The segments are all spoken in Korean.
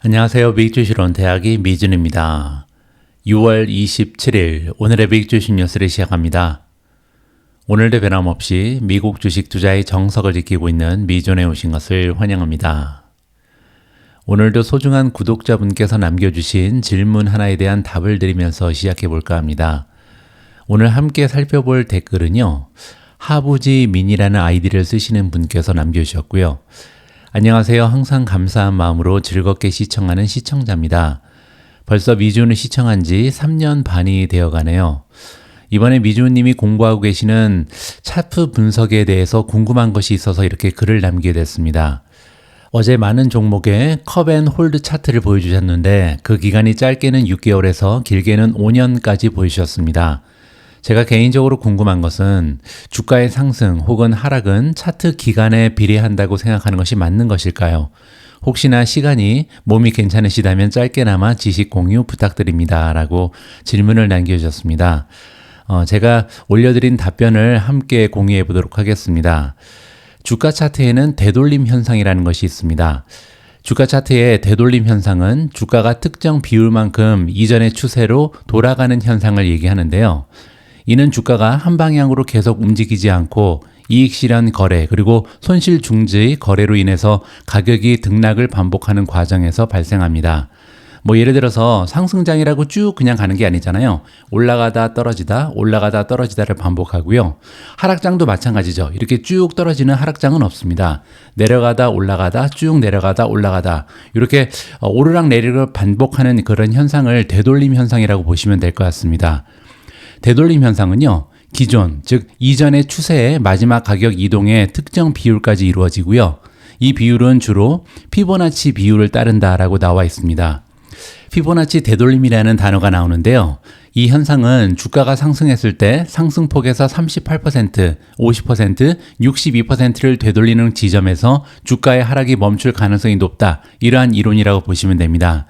안녕하세요. 미국주식론 대학이 미준입니다. 6월 27일 오늘의 미국주식 뉴스를 시작합니다. 오늘도 변함없이 미국 주식 투자의 정석을 지키고 있는 미준에 오신 것을 환영합니다. 오늘도 소중한 구독자분께서 남겨주신 질문 하나에 대한 답을 드리면서 시작해 볼까 합니다. 오늘 함께 살펴볼 댓글은요. 하부지 민이라는 아이디를 쓰시는 분께서 남겨주셨고요. 안녕하세요. 항상 감사한 마음으로 즐겁게 시청하는 시청자입니다. 벌써 미준을 시청한 지 3년 반이 되어가네요. 이번에 미준님이 공부하고 계시는 차트 분석에 대해서 궁금한 것이 있어서 이렇게 글을 남기게 됐습니다. 어제 많은 종목의 컵앤홀드 차트를 보여주셨는데 그 기간이 짧게는 6개월에서 길게는 5년까지 보여주셨습니다. 제가 개인적으로 궁금한 것은 주가의 상승 혹은 하락은 차트 기간에 비례한다고 생각하는 것이 맞는 것일까요? 혹시나 시간이 몸이 괜찮으시다면 짧게나마 지식 공유 부탁드립니다. 라고 질문을 남겨주셨습니다. 제가 올려드린 답변을 함께 공유해 보도록 하겠습니다. 주가 차트에는 되돌림 현상이라는 것이 있습니다. 주가 차트의 되돌림 현상은 주가가 특정 비율만큼 이전의 추세로 돌아가는 현상을 얘기하는데요. 이는 주가가 한 방향으로 계속 움직이지 않고 이익 실현 거래 그리고 손실 중지 거래로 인해서 가격이 등락을 반복하는 과정에서 발생합니다. 예를 들어서 상승장이라고 쭉 그냥 가는 게 아니잖아요. 올라가다 떨어지다 올라가다 떨어지다를 반복하고요. 하락장도 마찬가지죠. 이렇게 쭉 떨어지는 하락장은 없습니다. 내려가다 올라가다 쭉 내려가다 올라가다 이렇게 오르락 내리락 반복하는 그런 현상을 되돌림 현상이라고 보시면 될 것 같습니다. 되돌림 현상은요. 기존, 즉 이전의 추세의 마지막 가격 이동의 특정 비율까지 이루어지고요. 이 비율은 주로 피보나치 비율을 따른다라고 나와 있습니다. 피보나치 되돌림이라는 단어가 나오는데요. 이 현상은 주가가 상승했을 때 상승폭에서 38%, 50%, 62%를 되돌리는 지점에서 주가의 하락이 멈출 가능성이 높다. 이러한 이론이라고 보시면 됩니다.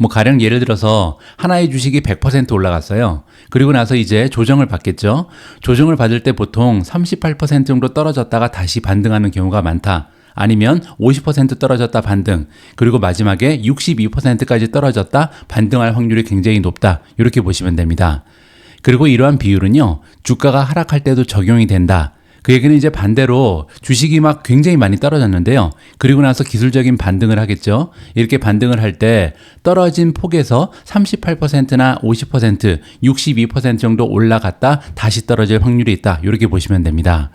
가령 예를 들어서 하나의 주식이 100% 올라갔어요. 그리고 나서 이제 조정을 받겠죠. 조정을 받을 때 보통 38% 정도 떨어졌다가 다시 반등하는 경우가 많다. 아니면 50% 떨어졌다 반등, 그리고 마지막에 62%까지 떨어졌다 반등할 확률이 굉장히 높다. 이렇게 보시면 됩니다. 그리고 이러한 비율은요. 주가가 하락할 때도 적용이 된다. 그 얘기는 이제 반대로 주식이 막 굉장히 많이 떨어졌는데요. 그리고 나서 기술적인 반등을 하겠죠. 이렇게 반등을 할 때 떨어진 폭에서 38%나 50%, 62% 정도 올라갔다 다시 떨어질 확률이 있다. 이렇게 보시면 됩니다.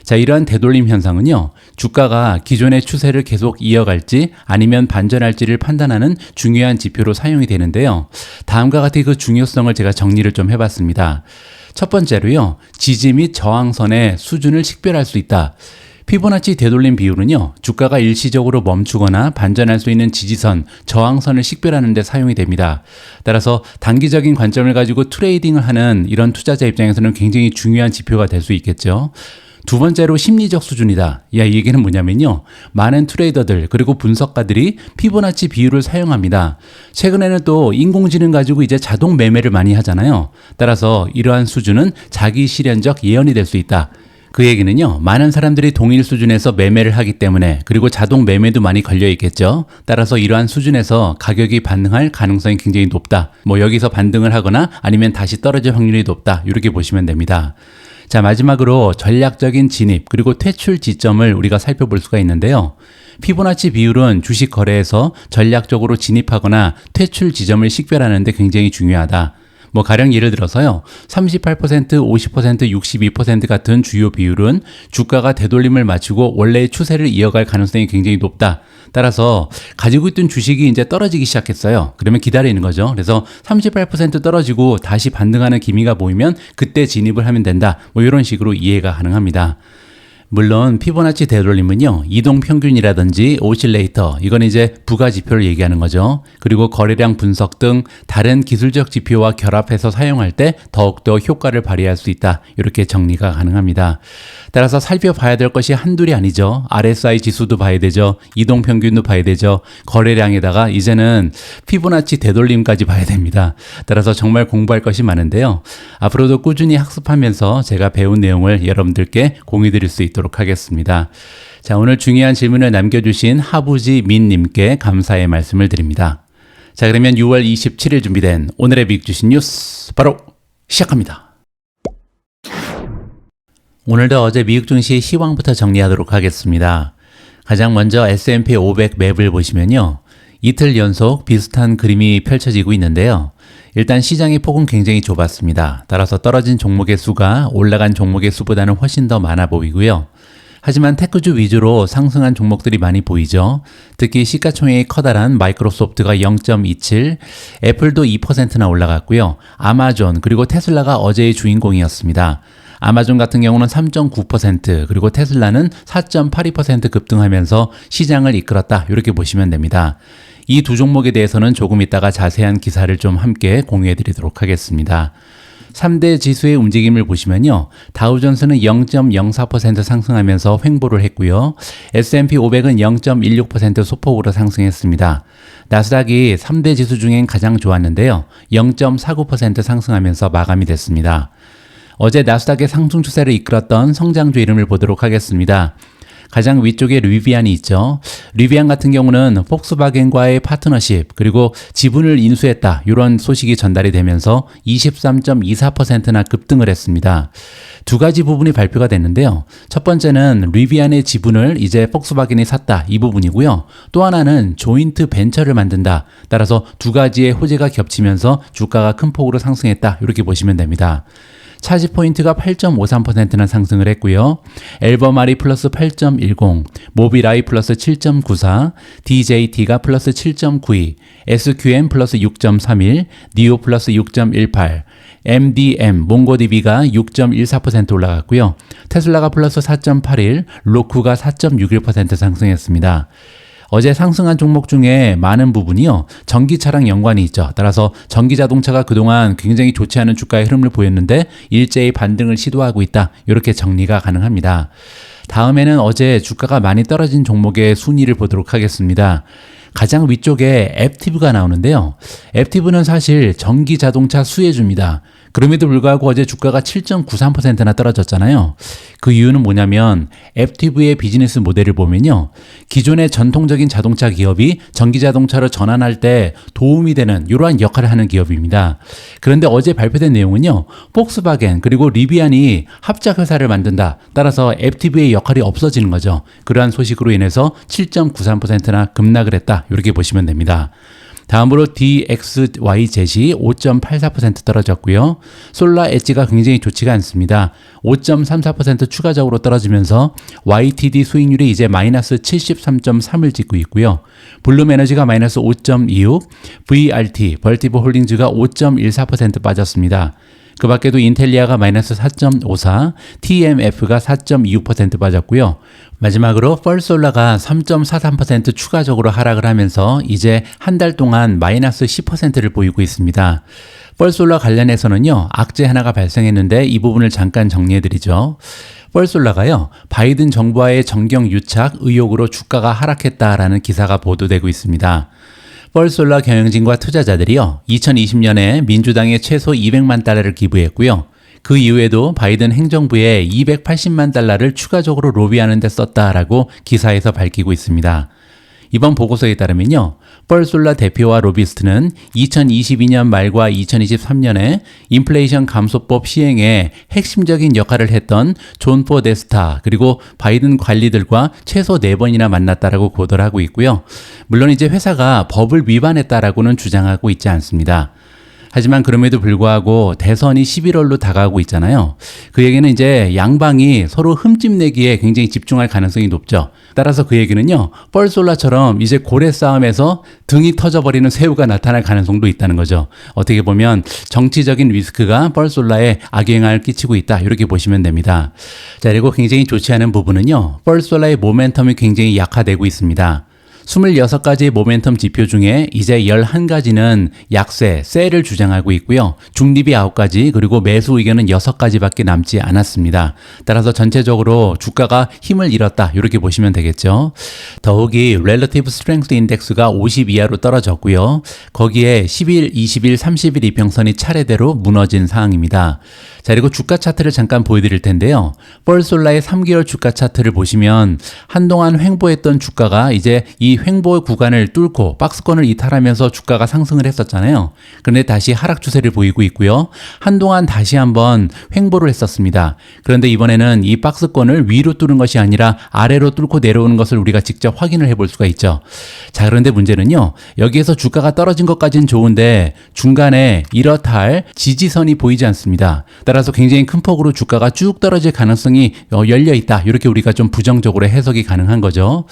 자, 이러한 되돌림 현상은요. 주가가 기존의 추세를 계속 이어갈지 아니면 반전할지를 판단하는 중요한 지표로 사용이 되는데요. 다음과 같이 그 중요성을 제가 정리를 좀 해봤습니다. 첫 번째로요. 지지 및 저항선의 수준을 식별할 수 있다. 피보나치 되돌림 비율은요. 주가가 일시적으로 멈추거나 반전할 수 있는 지지선, 저항선을 식별하는 데 사용이 됩니다. 따라서 단기적인 관점을 가지고 트레이딩을 하는 이런 투자자 입장에서는 굉장히 중요한 지표가 될 수 있겠죠. 두 번째로 심리적 수준이다. 이 얘기는 뭐냐면요. 많은 트레이더들 그리고 분석가들이 피보나치 비율을 사용합니다. 최근에는 또 인공지능 가지고 이제 자동 매매를 많이 하잖아요. 따라서 이러한 수준은 자기 실현적 예언이 될 수 있다. 그 얘기는요. 많은 사람들이 동일 수준에서 매매를 하기 때문에 그리고 자동 매매도 많이 걸려 있겠죠. 따라서 이러한 수준에서 가격이 반등할 가능성이 굉장히 높다. 여기서 반등을 하거나 아니면 다시 떨어질 확률이 높다. 이렇게 보시면 됩니다. 자, 마지막으로 전략적인 진입 그리고 퇴출 지점을 우리가 살펴볼 수가 있는데요. 피보나치 비율은 주식 거래에서 전략적으로 진입하거나 퇴출 지점을 식별하는 데 굉장히 중요하다. 가령 예를 들어서요. 38%, 50%, 62% 같은 주요 비율은 주가가 되돌림을 마치고 원래의 추세를 이어갈 가능성이 굉장히 높다. 따라서 가지고 있던 주식이 이제 떨어지기 시작했어요. 그러면 기다리는 거죠. 그래서 38% 떨어지고 다시 반등하는 기미가 보이면 그때 진입을 하면 된다. 이런 식으로 이해가 가능합니다. 물론 피보나치 되돌림은요. 이동평균이라든지 오실레이터 이건 이제 부가지표를 얘기하는 거죠. 그리고 거래량 분석 등 다른 기술적 지표와 결합해서 사용할 때 더욱더 효과를 발휘할 수 있다. 이렇게 정리가 가능합니다. 따라서 살펴봐야 될 것이 한둘이 아니죠. RSI 지수도 봐야 되죠. 이동평균도 봐야 되죠. 거래량에다가 이제는 피보나치 되돌림까지 봐야 됩니다. 따라서 정말 공부할 것이 많은데요. 앞으로도 꾸준히 학습하면서 제가 배운 내용을 여러분들께 공유드릴 수 있도록 하겠습니다. 자, 오늘 중요한 질문을 남겨주신 하부지 민님께 감사의 말씀을 드립니다. 자, 그러면 6월 27일 준비된 오늘의 미국 주식 뉴스 바로 시작합니다. 오늘도 어제 미국 증시 시황부터 정리하도록 하겠습니다. 가장 먼저 S&P 500 맵을 보시면요. 이틀 연속 비슷한 그림이 펼쳐지고 있는데요. 일단 시장의 폭은 굉장히 좁았습니다. 따라서 떨어진 종목의 수가 올라간 종목의 수보다는 훨씬 더 많아 보이고요. 하지만 테크주 위주로 상승한 종목들이 많이 보이죠. 특히 시가총액이 커다란 마이크로소프트가 0.27, 애플도 2%나 올라갔고요. 아마존 그리고 테슬라가 어제의 주인공이었습니다. 아마존 같은 경우는 3.9%, 그리고 테슬라는 4.82% 급등하면서 시장을 이끌었다. 이렇게 보시면 됩니다. 이 두 종목에 대해서는 조금 이따가 자세한 기사를 좀 함께 공유해 드리도록 하겠습니다. 3대 지수의 움직임을 보시면요. 다우존스는 0.04% 상승하면서 횡보를 했고요. S&P 500은 0.16% 소폭으로 상승했습니다. 나스닥이 3대 지수 중엔 가장 좋았는데요. 0.49% 상승하면서 마감이 됐습니다. 어제 나스닥의 상승 추세를 이끌었던 성장주 이름을 보도록 하겠습니다. 가장 위쪽에 리비안이 있죠. 리비안 같은 경우는 폭스바겐과의 파트너십 그리고 지분을 인수했다. 이런 소식이 전달이 되면서 23.24%나 급등을 했습니다. 두 가지 부분이 발표가 됐는데요. 첫 번째는 리비안의 지분을 이제 폭스바겐이 샀다. 이 부분이고요. 또 하나는 조인트 벤처를 만든다. 따라서 두 가지의 호재가 겹치면서 주가가 큰 폭으로 상승했다. 이렇게 보시면 됩니다. 차지 포인트가 8.53%나 상승을 했고요. 앨범R이 플러스 8.10, 모빌아이 플러스 7.94, DJT가 플러스 7.92, SQM 플러스 6.31, 니오 플러스 6.18, MDM, 몽고DB가 6.14% 올라갔고요. 테슬라가 플러스 4.81, 로쿠가 4.61% 상승했습니다. 어제 상승한 종목 중에 많은 부분이요. 전기차랑 연관이 있죠. 따라서 전기자동차가 그동안 굉장히 좋지 않은 주가의 흐름을 보였는데 일제히 반등을 시도하고 있다. 이렇게 정리가 가능합니다. 다음에는 어제 주가가 많이 떨어진 종목의 순위를 보도록 하겠습니다. 가장 위쪽에 앱티브가 나오는데요. 앱티브는 사실 전기자동차 수혜주입니다. 그럼에도 불구하고 어제 주가가 7.93%나 떨어졌잖아요. 그 이유는 뭐냐면 앱티브의 비즈니스 모델을 보면요. 기존의 전통적인 자동차 기업이 전기자동차로 전환할 때 도움이 되는 이러한 역할을 하는 기업입니다. 그런데 어제 발표된 내용은요. 폭스바겐 그리고 리비안이 합작회사를 만든다. 따라서 앱티브의 역할이 없어지는 거죠. 그러한 소식으로 인해서 7.93%나 급락을 했다. 이렇게 보시면 됩니다. 다음으로 DXYZ이 5.84% 떨어졌고요. 솔라 엣지가 굉장히 좋지가 않습니다. 5.34% 추가적으로 떨어지면서 YTD 수익률이 이제 마이너스 73.3을 찍고 있고요. 블룸에너지가 마이너스 5.26, VRT, 벌티브 홀딩즈가 5.14% 빠졌습니다. 그 밖에도 인텔리아가 마이너스 4.54, TMF가 4.26% 빠졌고요. 마지막으로 펄솔라가 3.43% 추가적으로 하락을 하면서 이제 한 달 동안 마이너스 10%를 보이고 있습니다. 펄솔라 관련해서는요. 악재 하나가 발생했는데 이 부분을 잠깐 정리해드리죠. 펄솔라가요. 바이든 정부와의 정경 유착 의혹으로 주가가 하락했다라는 기사가 보도되고 있습니다. 펄솔라 경영진과 투자자들이요. 2020년에 민주당에 최소 200만 달러를 기부했고요. 그 이후에도 바이든 행정부에 280만 달러를 추가적으로 로비하는 데 썼다라고 기사에서 밝히고 있습니다. 이번 보고서에 따르면요. 펄솔라 대표와 로비스트는 2022년 말과 2023년에 인플레이션 감소법 시행에 핵심적인 역할을 했던 존 포데스타 그리고 바이든 관리들과 최소 4번이나 만났다라고 보도를 하고 있고요. 물론 이제 회사가 법을 위반했다라고는 주장하고 있지 않습니다. 하지만 그럼에도 불구하고 대선이 11월로 다가오고 있잖아요. 그 얘기는 이제 양방이 서로 흠집내기에 굉장히 집중할 가능성이 높죠. 따라서 그 얘기는요. 펄솔라처럼 이제 고래 싸움에서 등이 터져버리는 새우가 나타날 가능성도 있다는 거죠. 어떻게 보면 정치적인 리스크가 펄솔라에 악영향을 끼치고 있다. 이렇게 보시면 됩니다. 자, 그리고 굉장히 좋지 않은 부분은요. 펄솔라의 모멘텀이 굉장히 약화되고 있습니다. 26가지의 모멘텀 지표 중에 이제 11가지는 약세, 셀을 주장하고 있고요. 중립이 9가지, 그리고 매수 의견은 6가지밖에 남지 않았습니다. 따라서 전체적으로 주가가 힘을 잃었다, 이렇게 보시면 되겠죠. 더욱이 Relative Strength Index가 50 이하로 떨어졌고요. 거기에 10일, 20일, 30일 이평선이 차례대로 무너진 상황입니다. 자, 그리고 주가 차트를 잠깐 보여드릴 텐데요. 펄솔라의 3개월 주가 차트를 보시면 한동안 횡보했던 주가가 이제 이 횡보 구간을 뚫고 박스권을 이탈하면서 주가가 상승을 했었잖아요. 그런데 다시 하락 추세를 보이고 있고요. 한동안 다시 한번 횡보를 했었습니다. 그런데 이번에는 이 박스권을 위로 뚫은 것이 아니라 아래로 뚫고 내려오는 것을 우리가 직접 확인을 해볼 수가 있죠. 자, 그런데 문제는요. 여기에서 주가가 떨어진 것까지는 좋은데 중간에 이렇다 할 지지선이 보이지 않습니다. 따라서 굉장히 큰 폭으로 주가가 쭉 떨어질 가능성이 열려 있다. 이렇게 우리가 좀 부정적으로 해석이 가능한 거죠.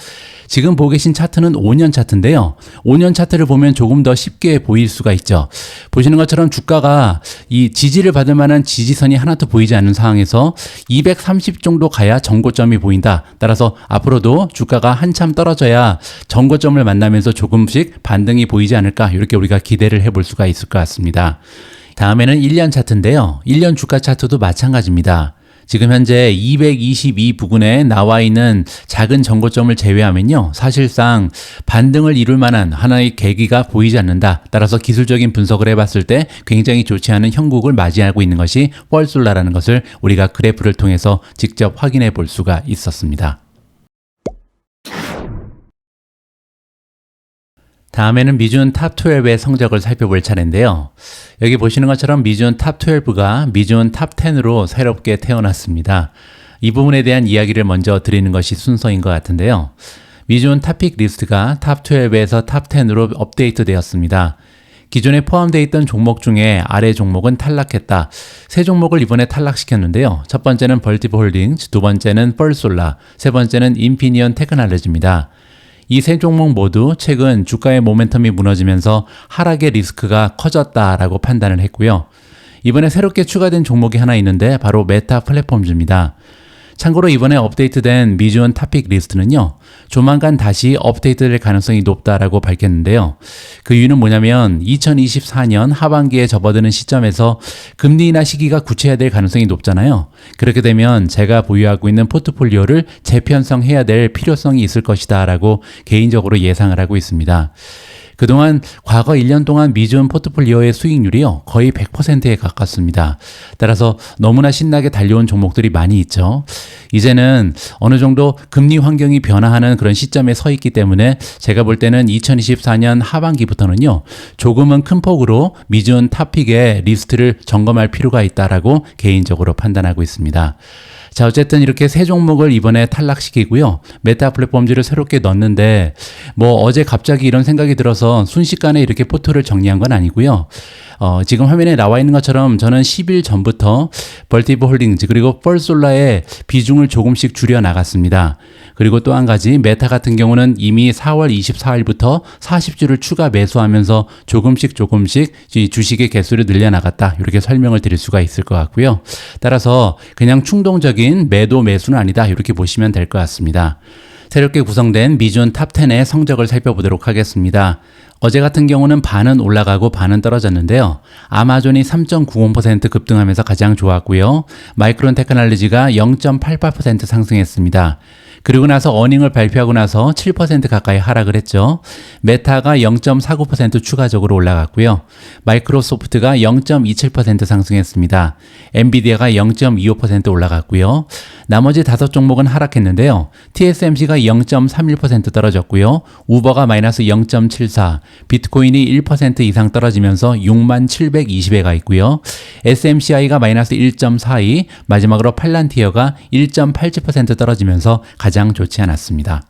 지금 보고 계신 차트는 5년 차트인데요. 5년 차트를 보면 조금 더 쉽게 보일 수가 있죠. 보시는 것처럼 주가가 이 지지를 받을 만한 지지선이 하나도 보이지 않는 상황에서 230 정도 가야 정고점이 보인다. 따라서 앞으로도 주가가 한참 떨어져야 정고점을 만나면서 조금씩 반등이 보이지 않을까. 이렇게 우리가 기대를 해볼 수가 있을 것 같습니다. 다음에는 1년 차트인데요. 1년 주가 차트도 마찬가지입니다. 지금 현재 222 부근에 나와 있는 작은 정고점을 제외하면요. 사실상 반등을 이룰 만한 하나의 계기가 보이지 않는다. 따라서 기술적인 분석을 해봤을 때 굉장히 좋지 않은 형국을 맞이하고 있는 것이 펄솔라라는 것을 우리가 그래프를 통해서 직접 확인해 볼 수가 있었습니다. 다음에는 미준 탑 12의 성적을 살펴볼 차례인데요. 여기 보시는 것처럼 미준 탑 12가 미준 탑 10으로 새롭게 태어났습니다. 이 부분에 대한 이야기를 먼저 드리는 것이 순서인 것 같은데요. 미준 탑픽 리스트가 탑 12에서 탑 10으로 업데이트 되었습니다. 기존에 포함되어 있던 종목 중에 아래 종목은 탈락했다. 세 종목을 이번에 탈락시켰는데요. 첫 번째는 벌티브 홀딩스, 두 번째는 펄솔라, 세 번째는 인피니언 테크놀로지입니다. 이 세 종목 모두 최근 주가의 모멘텀이 무너지면서 하락의 리스크가 커졌다라고 판단을 했고요. 이번에 새롭게 추가된 종목이 하나 있는데 바로 메타 플랫폼즈입니다. 참고로 이번에 업데이트된 미주원 탑픽 리스트는요. 조만간 다시 업데이트될 가능성이 높다라고 밝혔는데요. 그 이유는 뭐냐면 2024년 하반기에 접어드는 시점에서 금리 인하 시기가 구체화될 가능성이 높잖아요. 그렇게 되면 제가 보유하고 있는 포트폴리오를 재편성해야 될 필요성이 있을 것이다 라고 개인적으로 예상을 하고 있습니다. 그동안 과거 1년 동안 미준 포트폴리오의 수익률이요 거의 100%에 가깝습니다. 따라서 너무나 신나게 달려온 종목들이 많이 있죠. 이제는 어느 정도 금리 환경이 변화하는 그런 시점에 서 있기 때문에 제가 볼 때는 2024년 하반기부터는요 조금은 큰 폭으로 미준 탑픽의 리스트를 점검할 필요가 있다라고 개인적으로 판단하고 있습니다. 자, 어쨌든 이렇게 세 종목을 이번에 탈락시키고요. 메타 플랫폼즈를 새롭게 넣었는데 어제 갑자기 이런 생각이 들어서 순식간에 이렇게 포트를 정리한 건 아니고요. 지금 화면에 나와 있는 것처럼 저는 10일 전부터 벌티브 홀딩즈 그리고 펄솔라의 비중을 조금씩 줄여 나갔습니다. 그리고 또 한 가지 메타 같은 경우는 이미 4월 24일부터 40주를 추가 매수하면서 조금씩 주식의 개수를 늘려나갔다. 이렇게 설명을 드릴 수가 있을 것 같고요. 따라서 그냥 충동적인 매도 매수는 아니다. 이렇게 보시면 될 것 같습니다. 새롭게 구성된 미준 탑 10의 성적을 살펴보도록 하겠습니다. 어제 같은 경우는 반은 올라가고 반은 떨어졌는데요. 아마존이 3.90% 급등하면서 가장 좋았고요. 마이크론 테크놀로지가 0.88% 상승했습니다. 그리고 나서 어닝을 발표하고 나서 7% 가까이 하락을 했죠. 메타가 0.49% 추가적으로 올라갔고요. 마이크로소프트가 0.27% 상승했습니다. 엔비디아가 0.25% 올라갔고요. 나머지 5종목은 하락했는데요. TSMC가 0.31% 떨어졌고요. 우버가 마이너스 0.74, 비트코인이 1% 이상 떨어지면서 6720에 가 있고요. SMCI가 마이너스 1.42, 마지막으로 팔란티어가 1.87% 떨어지면서 가장 좋지 않았습니다.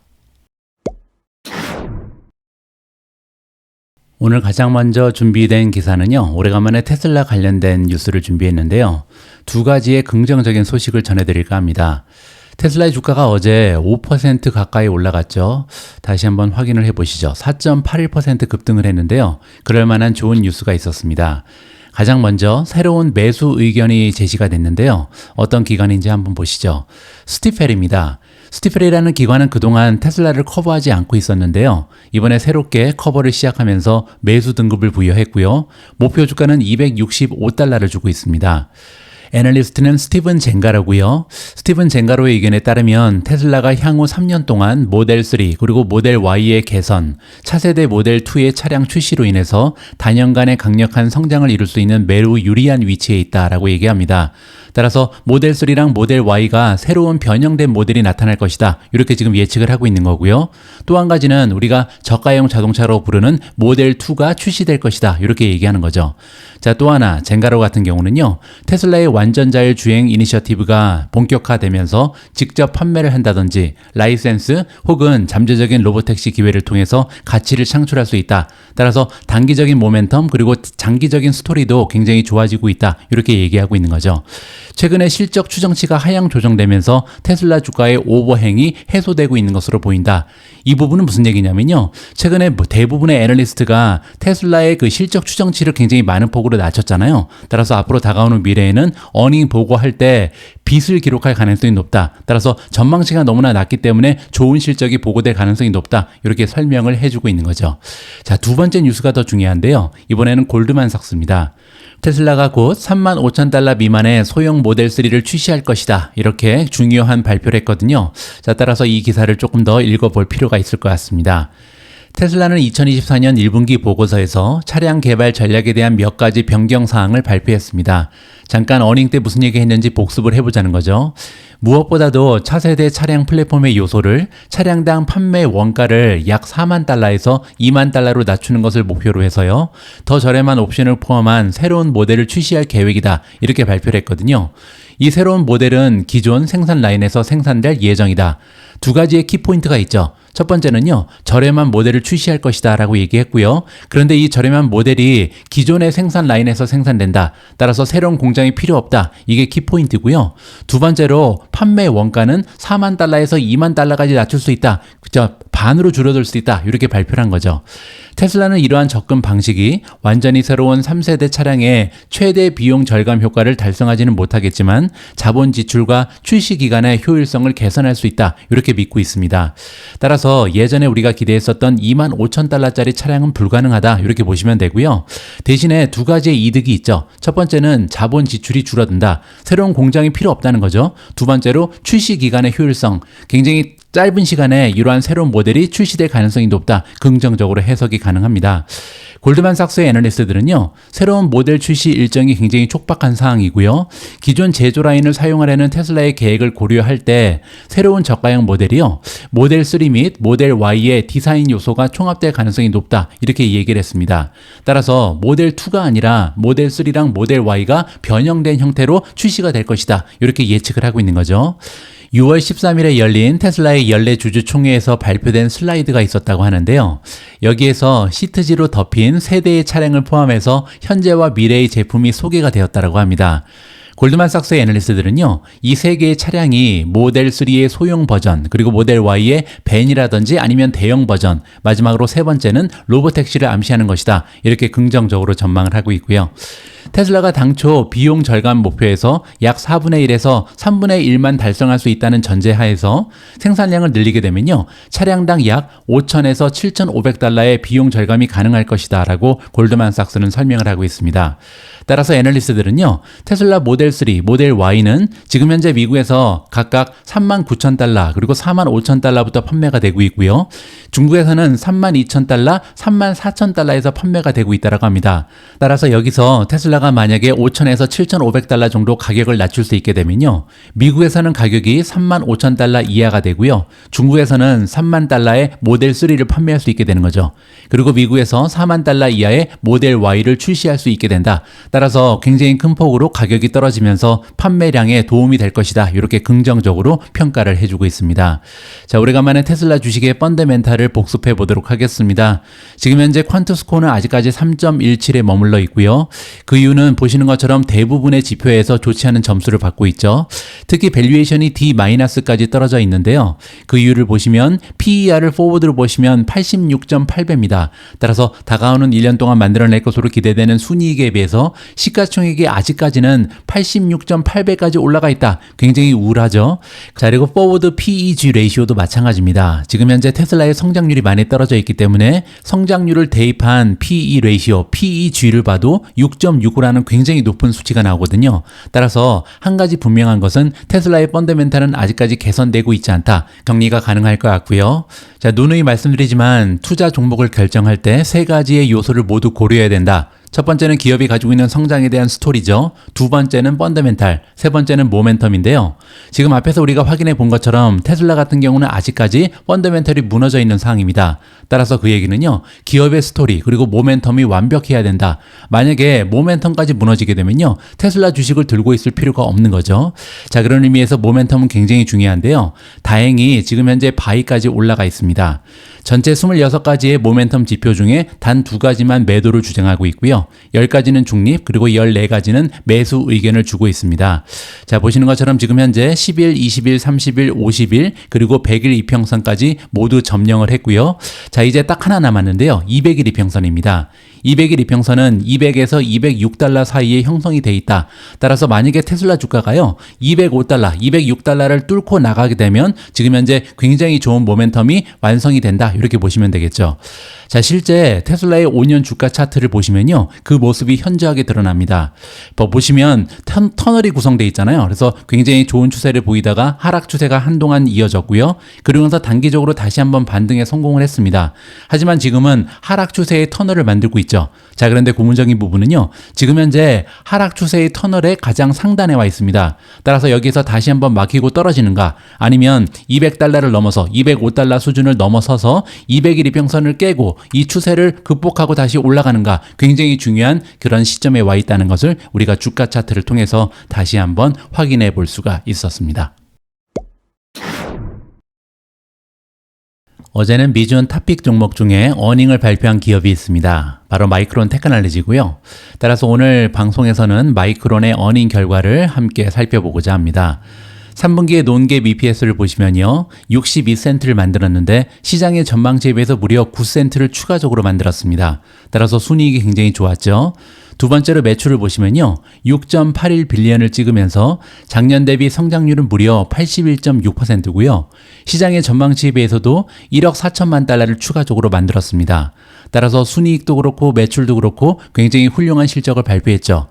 오늘 가장 먼저 준비된 기사는요. 오래간만에 테슬라 관련된 뉴스를 준비했는데요. 두 가지의 긍정적인 소식을 전해드릴까 합니다. 테슬라의 주가가 어제 5% 가까이 올라갔죠. 다시 한번 확인을 해보시죠. 4.81% 급등을 했는데요. 그럴 만한 좋은 뉴스가 있었습니다. 가장 먼저 새로운 매수 의견이 제시가 됐는데요. 어떤 기관인지 한번 보시죠. 스티펠입니다. 스티펠이라는 기관은 그동안 테슬라를 커버하지 않고 있었는데요. 이번에 새롭게 커버를 시작하면서 매수 등급을 부여했고요. 목표 주가는 265달러를 주고 있습니다. 애널리스트는 스티븐 젠가로고요. 스티븐 젠가로의 의견에 따르면 테슬라가 향후 3년 동안 모델 3 그리고 모델 Y의 개선, 차세대 모델 2의 차량 출시로 인해서 단연간의 강력한 성장을 이룰 수 있는 매우 유리한 위치에 있다라고 얘기합니다. 따라서 모델 3랑 모델 Y가 새로운 변형된 모델이 나타날 것이다. 이렇게 지금 예측을 하고 있는 거고요. 또 한 가지는 우리가 저가형 자동차로 부르는 모델 2가 출시될 것이다. 이렇게 얘기하는 거죠. 자, 또 하나 젠가로 같은 경우는요. 테슬라의 완전 자율 주행 이니셔티브가 본격화되면서 직접 판매를 한다든지 라이센스 혹은 잠재적인 로보택시 기회를 통해서 가치를 창출할 수 있다. 따라서 단기적인 모멘텀 그리고 장기적인 스토리도 굉장히 좋아지고 있다. 이렇게 얘기하고 있는 거죠. 최근에 실적 추정치가 하향 조정되면서 테슬라 주가의 오버행이 해소되고 있는 것으로 보인다. 이 부분은 무슨 얘기냐면요. 최근에 대부분의 애널리스트가 테슬라의 그 실적 추정치를 굉장히 많은 폭으로 낮췄잖아요. 따라서 앞으로 다가오는 미래에는 어닝 보고할 때 빚을 기록할 가능성이 높다. 따라서 전망치가 너무나 낮기 때문에 좋은 실적이 보고될 가능성이 높다. 이렇게 설명을 해주고 있는 거죠. 자, 두 번째 뉴스가 더 중요한데요. 이번에는 골드만삭스입니다. 테슬라가 곧 35,000달러 미만의 소형 모델 3를 출시할 것이다. 이렇게 중요한 발표를 했거든요. 자, 따라서 이 기사를 조금 더 읽어볼 필요가 있을 것 같습니다. 테슬라는 2024년 1분기 보고서에서 차량 개발 전략에 대한 몇 가지 변경 사항을 발표했습니다. 잠깐 어닝 때 무슨 얘기 했는지 복습을 해보자는 거죠. 무엇보다도 차세대 차량 플랫폼의 요소를 차량당 판매 원가를 약 4만 달러에서 2만 달러로 낮추는 것을 목표로 해서요. 더 저렴한 옵션을 포함한 새로운 모델을 출시할 계획이다. 이렇게 발표를 했거든요. 이 새로운 모델은 기존 생산 라인에서 생산될 예정이다. 두 가지의 키포인트가 있죠. 첫 번째는요, 저렴한 모델을 출시할 것이다 라고 얘기했고요. 그런데 이 저렴한 모델이 기존의 생산 라인에서 생산된다. 따라서 새로운 공장이 필요 없다. 이게 키포인트고요. 두 번째로 판매 원가는 4만 달러에서 2만 달러까지 낮출 수 있다. 그죠? 반으로 줄어들 수 있다. 이렇게 발표를 한 거죠. 테슬라는 이러한 접근 방식이 완전히 새로운 3세대 차량의 최대 비용 절감 효과를 달성하지는 못하겠지만 자본 지출과 출시 기간의 효율성을 개선할 수 있다. 이렇게 믿고 있습니다. 따라서 예전에 우리가 기대했었던 25,000달러짜리 차량은 불가능하다. 이렇게 보시면 되고요. 대신에 두 가지의 이득이 있죠. 첫 번째는 자본 지출이 줄어든다. 새로운 공장이 필요 없다는 거죠. 두 번째로 출시 기간의 효율성. 굉장히 짧은 시간에 이러한 새로운 모델이 출시될 가능성이 높다. 긍정적으로 해석이 가능합니다. 골드만삭스의 애널리스트들은요. 새로운 모델 출시 일정이 굉장히 촉박한 상황이고요. 기존 제조 라인을 사용하려는 테슬라의 계획을 고려할 때 새로운 저가형 모델이요. 모델 3 및 모델 Y의 디자인 요소가 총합될 가능성이 높다. 이렇게 얘기를 했습니다. 따라서 모델 2가 아니라 모델 3랑 모델 Y가 변형된 형태로 출시가 될 것이다. 이렇게 예측을 하고 있는 거죠. 6월 13일에 열린 테슬라의 연례 주주총회에서 발표된 슬라이드가 있었다고 하는데요. 여기에서 시트지로 덮인 세 대의 차량을 포함해서 현재와 미래의 제품이 소개가 되었다고 합니다. 골드만삭스의 애널리스트들은요, 이 세 개의 차량이 모델 3의 소형 버전, 그리고 모델 Y의 밴이라든지 아니면 대형 버전, 마지막으로 세 번째는 로보택시를 암시하는 것이다. 이렇게 긍정적으로 전망을 하고 있고요. 테슬라가 당초 비용 절감 목표에서 약 4분의 1에서 3분의 1만 달성할 수 있다는 전제하에서 생산량을 늘리게 되면요. 차량당 약 5,000에서 7,500달러의 비용 절감이 가능할 것이다 라고 골드만삭스는 설명을 하고 있습니다. 따라서 애널리스트들은요. 테슬라 모델 3, 모델 Y는 지금 현재 미국에서 각각 39,000달러 그리고 45,000달러부터 판매가 되고 있고요. 중국에서는 32,000달러, 34,000달러에서 판매가 되고 있다고 합니다. 따라서 여기서 테슬라가 만약에 5,000에서 7,500달러 정도 가격을 낮출 수 있게 되면요. 미국에서는 가격이 35,000달러 이하가 되고요. 중국에서는 3만 달러의 모델 3를 판매할 수 있게 되는 거죠. 그리고 미국에서 4만 달러 이하의 모델 Y를 출시할 수 있게 된다. 따라서 굉장히 큰 폭으로 가격이 떨어지면서 판매량에 도움이 될 것이다. 이렇게 긍정적으로 평가를 해주고 있습니다. 자, 오래간만에 테슬라 주식의 펀더멘탈을 복습해 보도록 하겠습니다. 지금 현재 퀀트스코어는 아직까지 3.17에 머물러 있고요. 그 이유는 보시는 것처럼 대부분의 지표에서 좋지 않은 점수를 받고 있죠. 특히 밸류에이션이 D-까지 떨어져 있는데요. 그 이유를 보시면 PER을 포워드로 보시면 86.8배입니다. 따라서 다가오는 1년 동안 만들어낼 것으로 기대되는 순이익에 비해서 시가총액이 아직까지는 86.8배까지 올라가 있다. 굉장히 우울하죠. 자, 그리고 포워드 PEG 레이시오도 마찬가지입니다. 지금 현재 테슬라의 성장률이 많이 떨어져 있기 때문에 성장률을 대입한 PE 레이시오, PEG를 봐도 6.65라는 굉장히 높은 수치가 나오거든요. 따라서 한 가지 분명한 것은 테슬라의 펀더멘탈은 아직까지 개선되고 있지 않다. 격리가 가능할 것 같고요. 자, 누누이 말씀드리지만 투자 종목을 결정할 때 세 가지의 요소를 모두 고려해야 된다. 첫 번째는 기업이 가지고 있는 성장에 대한 스토리죠. 두 번째는 펀더멘탈, 세 번째는 모멘텀인데요. 지금 앞에서 우리가 확인해 본 것처럼 테슬라 같은 경우는 아직까지 펀더멘탈이 무너져 있는 상황입니다. 따라서 그 얘기는요, 기업의 스토리 그리고 모멘텀이 완벽해야 된다. 만약에 모멘텀까지 무너지게 되면요, 테슬라 주식을 들고 있을 필요가 없는 거죠. 자, 그런 의미에서 모멘텀은 굉장히 중요한데요. 다행히 지금 현재 바이까지 올라가 있습니다. 전체 26가지의 모멘텀 지표 중에 단 2가지만 매도를 주장하고 있고요. 10가지는 중립, 그리고 14가지는 매수 의견을 주고 있습니다. 자, 보시는 것처럼 지금 현재 10일, 20일, 30일, 50일, 그리고 100일 이평선까지 모두 점령을 했고요. 자, 이제 딱 하나 남았는데요. 200일 이평선입니다. 200일 이평선은 200에서 206달러 사이에 형성이 돼 있다. 따라서 만약에 테슬라 주가가요, 205달러, 206달러를 뚫고 나가게 되면 지금 현재 굉장히 좋은 모멘텀이 완성이 된다. 이렇게 보시면 되겠죠. 자, 실제 테슬라의 5년 주가 차트를 보시면요, 그 모습이 현저하게 드러납니다. 보시면 터널이 구성되어 있잖아요. 그래서 굉장히 좋은 추세를 보이다가 하락 추세가 한동안 이어졌고요. 그러면서 단기적으로 다시 한번 반등에 성공을 했습니다. 하지만 지금은 하락 추세의 터널을 만들고 있죠. 자, 그런데 고문적인 부분은요, 지금 현재 하락 추세의 터널의 가장 상단에 와 있습니다. 따라서 여기서 다시 한번 막히고 떨어지는가, 아니면 200달러를 넘어서 205달러 수준을 넘어서서 200일 이평선을 깨고 이 추세를 극복하고 다시 올라가는가, 굉장히 중요한 그런 시점에 와 있다는 것을 우리가 주가 차트를 통해서 다시 한번 확인해 볼 수가 있었습니다. 어제는 미준 탑픽 종목 중에 어닝을 발표한 기업이 있습니다. 바로 마이크론 테크놀로지고요. 따라서 오늘 방송에서는 마이크론의 어닝 결과를 함께 살펴보고자 합니다. 3분기의 논갭 EPS를 보시면요, 62센트를 만들었는데 시장의 전망치에 비해서 무려 9센트를 추가적으로 만들었습니다. 따라서 순이익이 굉장히 좋았죠. 두 번째로 매출을 보시면요, 6.81 빌리언을 찍으면서 작년 대비 성장률은 무려 81.6%고요. 시장의 전망치에 비해서도 1억 4천만 달러를 추가적으로 만들었습니다. 따라서 순이익도 그렇고 매출도 그렇고 굉장히 훌륭한 실적을 발표했죠.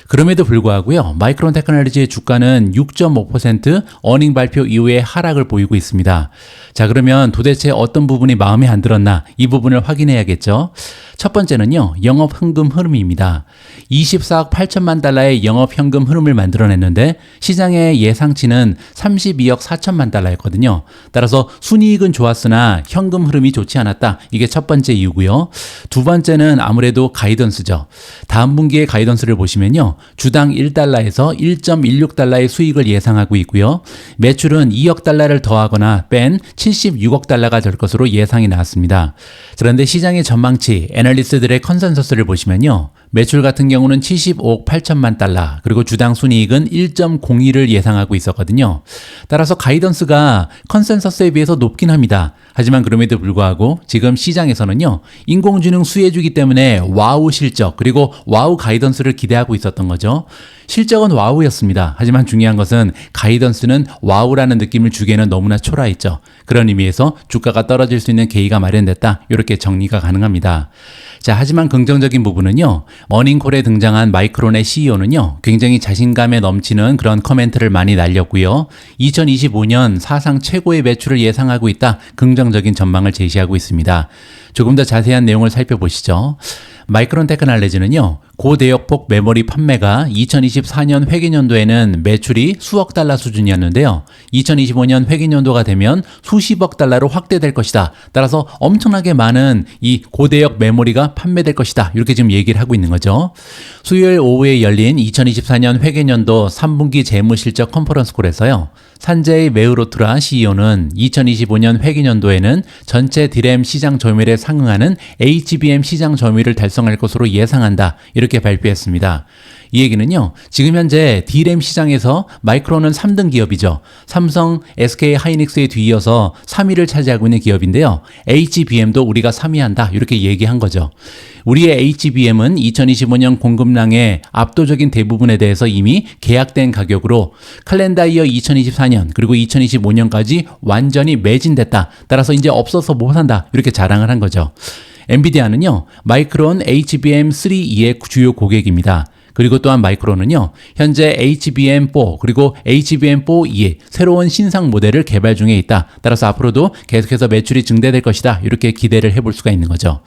그럼에도 불구하고요, 마이크론 테크놀로지의 주가는 6.5% 어닝 발표 이후에 하락을 보이고 있습니다. 자, 그러면 도대체 어떤 부분이 마음에 안 들었나, 이 부분을 확인해야겠죠. 첫 번째는요, 영업 현금 흐름입니다. 24억 8천만 달러의 영업 현금 흐름을 만들어냈는데 시장의 예상치는 32억 4천만 달러였거든요. 따라서 순이익은 좋았으나 현금 흐름이 좋지 않았다. 이게 첫 번째 이유고요. 두 번째는 아무래도 가이던스죠. 다음 분기의 가이던스를 보시면요, 주당 1달러에서 1.16달러의 수익을 예상하고 있고요. 매출은 2억 달러를 더하거나 뺀 76억 달러가 될 것으로 예상이 나왔습니다. 그런데 시장의 전망치, 애널리스트들의 컨센서스를 보시면요, 매출 같은 경우는 75억 8천만 달러, 그리고 주당 순이익은 1.02를 예상하고 있었거든요. 따라서 가이던스가 컨센서스에 비해서 높긴 합니다. 하지만 그럼에도 불구하고 지금 시장에서는요, 인공지능 수혜주기 때문에 와우 실적, 그리고 와우 가이던스를 기대하고 있었던 거죠. 실적은 와우였습니다. 하지만 중요한 것은 가이던스는 와우라는 느낌을 주기에는 너무나 초라했죠. 그런 의미에서 주가가 떨어질 수 있는 계기가 마련됐다. 이렇게 정리가 가능합니다. 자, 하지만 긍정적인 부분은요, 머닝콜에 등장한 마이크론의 CEO는요, 굉장히 자신감에 넘치는 그런 코멘트를 많이 날렸고요. 2025년 사상 최고의 매출을 예상하고 있다. 긍정적인 전망을 제시하고 있습니다. 조금 더 자세한 내용을 살펴보시죠. 마이크론 테크놀로지는요, 고대역폭 메모리 판매가 2024년 회계연도에는 매출이 수억 달러 수준이었는데요. 2025년 회계연도가 되면 수십억 달러로 확대될 것이다. 따라서 엄청나게 많은 이 고대역 메모리가 판매될 것이다. 이렇게 지금 얘기를 하고 있는 거죠. 수요일 오후에 열린 2024년 회계연도 3분기 재무실적 컨퍼런스콜에서요, 산제이 메우로트라 CEO는 2025년 회계연도에는 전체 디램 시장 점유율에 상응하는 HBM 시장 점유율을 달성할 것으로 예상한다. 이렇게 발표했습니다. 이 얘기는요, 지금 현재 D램 시장에서 마이크론은 3등 기업이죠. 삼성, SK 하이닉스에 뒤이어서 3위를 차지하고 있는 기업인데요. HBM도 우리가 3위 한다 이렇게 얘기한 거죠. 우리의 HBM은 2025년 공급량의 압도적인 대부분에 대해서 이미 계약된 가격으로 칼렌더 이어 2024년 그리고 2025년까지 완전히 매진됐다. 따라서 이제 없어서 못 산다. 이렇게 자랑을 한 거죠. 엔비디아는요, 마이크론 HBM3E의 주요 고객입니다. 그리고 또한 마이크론은요, 현재 HBM4 그리고 HBM4E의 새로운 신상 모델을 개발 중에 있다. 따라서 앞으로도 계속해서 매출이 증대될 것이다. 이렇게 기대를 해볼 수가 있는 거죠.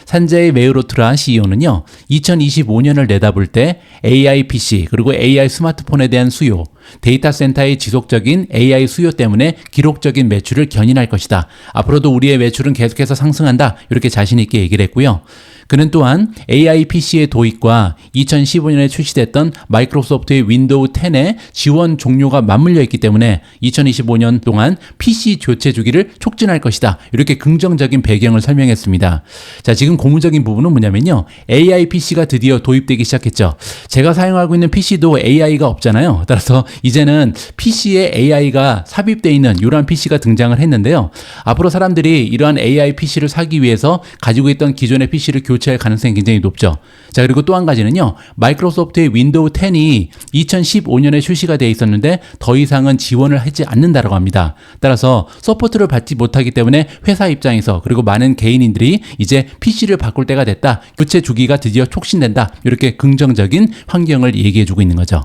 산제이 메우로트라 CEO는요, 2025년을 내다볼 때 AI PC 그리고 AI 스마트폰에 대한 수요, 데이터 센터의 지속적인 AI 수요 때문에 기록적인 매출을 견인할 것이다. 앞으로도 우리의 매출은 계속해서 상승한다. 이렇게 자신 있게 얘기를 했고요. 그는 또한 AI PC의 도입과 2015년에 출시됐던 마이크로소프트의 윈도우 10의 지원 종료가 맞물려 있기 때문에 2025년 동안 PC 교체 주기를 촉진할 것이다. 이렇게 긍정적인 배경을 설명했습니다. 자, 지금 고무적인 부분은 뭐냐면요, AI PC가 드디어 도입되기 시작했죠. 제가 사용하고 있는 PC도 AI가 없잖아요. 따라서 이제는 PC에 AI가 삽입되어 있는 이러한 PC가 등장을 했는데요. 앞으로 사람들이 이러한 AI PC를 사기 위해서 가지고 있던 기존의 PC를 교체할 가능성이 굉장히 높죠. 자, 그리고 또 한 가지는요, 마이크로소프트의 윈도우 10이 2015년에 출시가 되어 있었는데 더 이상은 지원을 하지 않는다고 합니다. 따라서 서포트를 받지 못하기 때문에 회사 입장에서 그리고 많은 개인인들이 이제 PC를 바꿀 때가 됐다. 교체 주기가 드디어 촉진된다. 이렇게 긍정적인 환경을 얘기해주고 있는 거죠.